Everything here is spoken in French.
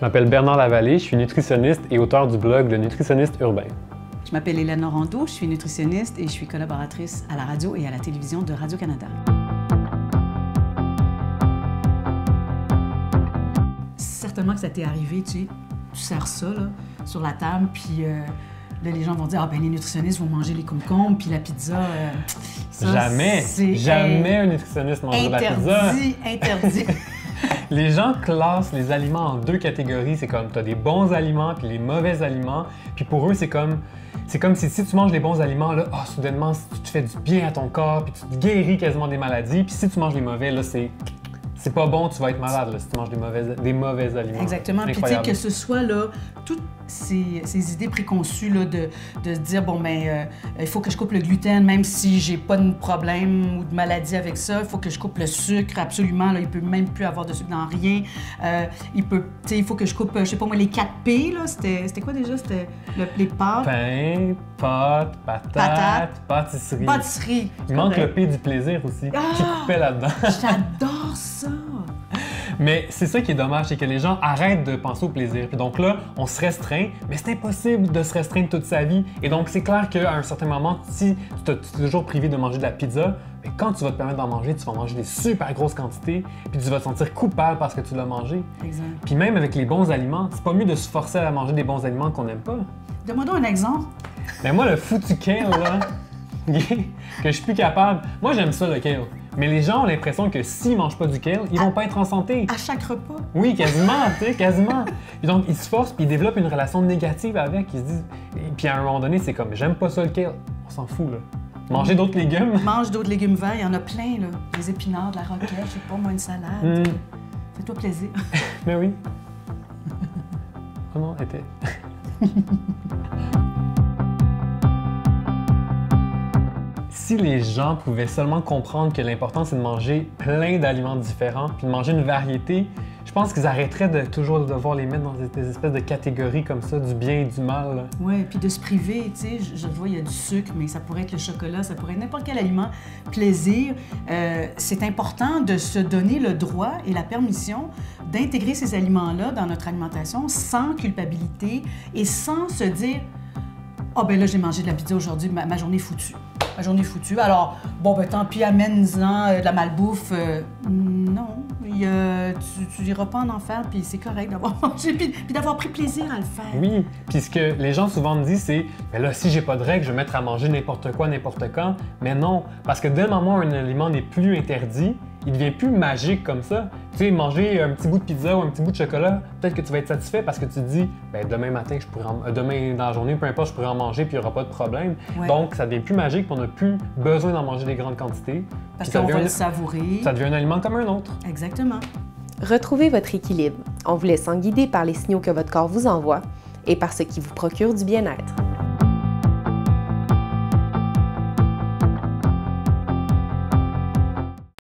m'appelle Bernard Lavallée, je suis nutritionniste et auteur du blog Le Nutritionniste Urbain. Je m'appelle Hélène Rondeau, je suis nutritionniste et je suis collaboratrice à la radio et à la télévision de Radio-Canada. Certainement que ça t'est arrivé, tu sers ça là, sur la table, puis là, les gens vont dire « Ah ben les nutritionnistes vont manger les concombres, puis la pizza... ça, Jamais un nutritionniste mange de la pizza! Interdit! Les gens classent les aliments en deux catégories. C'est comme, tu as des bons aliments puis les mauvais aliments. Puis pour eux, c'est comme si tu manges les bons aliments, là, soudainement, tu te fais du bien à ton corps, puis tu te guéris quasiment des maladies. Puis si tu manges les mauvais, là, c'est pas bon, tu vas être malade là, si tu manges des mauvais aliments. Exactement. Puis tu sais, que ce soit là, toutes ces idées préconçues là, de se dire, bon, ben, il faut que je coupe le gluten, même si j'ai pas de problème ou de maladie avec ça. Il faut que je coupe le sucre, absolument. Là, il peut même plus avoir de sucre dans rien. Il faut que je coupe, je sais pas moi, les 4 P, là. C'était quoi déjà? C'était les pâtes. Pain, pâtes, patates, pâtisserie. Pâtisserie. Il manque le P du plaisir aussi, qui coupait là-dedans. J'adore ça! Mais c'est ça qui est dommage, c'est que les gens arrêtent de penser au plaisir. Puis donc là, on se restreint, mais c'est impossible de se restreindre toute sa vie. Et donc c'est clair qu'à un certain moment, si tu t'es toujours privé de manger de la pizza, mais quand tu vas te permettre d'en manger, tu vas manger des super grosses quantités, puis tu vas te sentir coupable parce que tu l'as mangé. Exact. Puis même avec les bons aliments, c'est pas mieux de se forcer à manger des bons aliments qu'on n'aime pas. Donne-moi donc un exemple. Mais moi, le foutu kale, là, que je suis plus capable. Moi, j'aime ça, le kale. Mais les gens ont l'impression que s'ils mangent pas du kale, ils vont pas être en santé. À chaque repas? Oui, quasiment, tu sais, quasiment. Et donc, ils se forcent puis ils développent une relation négative avec. Ils se disent... Et puis à un moment donné, c'est comme, j'aime pas ça le kale. On s'en fout, là. Manger d'autres légumes. Mange d'autres légumes verts, il y en a plein, là. Des épinards, de la roquette, je sais pas, moi, une salade. Fais-toi plaisir. Mais oui. Comment était... Si les gens pouvaient seulement comprendre que l'important, c'est de manger plein d'aliments différents, puis de manger une variété, je pense qu'ils arrêteraient de toujours devoir les mettre dans des espèces de catégories comme ça, du bien et du mal. Oui, puis de se priver, tu sais, je vois, il y a du sucre, mais ça pourrait être le chocolat, ça pourrait être n'importe quel aliment. Plaisir, c'est important de se donner le droit et la permission d'intégrer ces aliments-là dans notre alimentation sans culpabilité et sans se dire « Ah, ben là, j'ai mangé de la pizza aujourd'hui, ma journée est foutue. » Ma journée est foutue. Alors, bon, ben tant pis, amène-en de la malbouffe. Non, tu n'iras pas en enfer, puis c'est correct d'avoir mangé, puis d'avoir pris plaisir à le faire. Oui, puis ce que les gens souvent me disent, c'est « Mais là, si j'ai pas de règles, je vais mettre à manger n'importe quoi, n'importe quand. » Mais non, parce que dès le moment où un aliment n'est plus interdit, il devient plus magique comme ça. Tu sais, manger un petit bout de pizza ou un petit bout de chocolat, peut-être que tu vas être satisfait parce que tu te dis, ben demain matin, demain dans la journée, peu importe, je pourrais en manger puis il n'y aura pas de problème. Ouais. Donc, ça devient plus magique, puis on n'a plus besoin d'en manger des grandes quantités. Parce qu'on va le savourer. Ça devient un aliment comme un autre. Exactement. Retrouvez votre équilibre en vous laissant guider par les signaux que votre corps vous envoie et par ce qui vous procure du bien-être.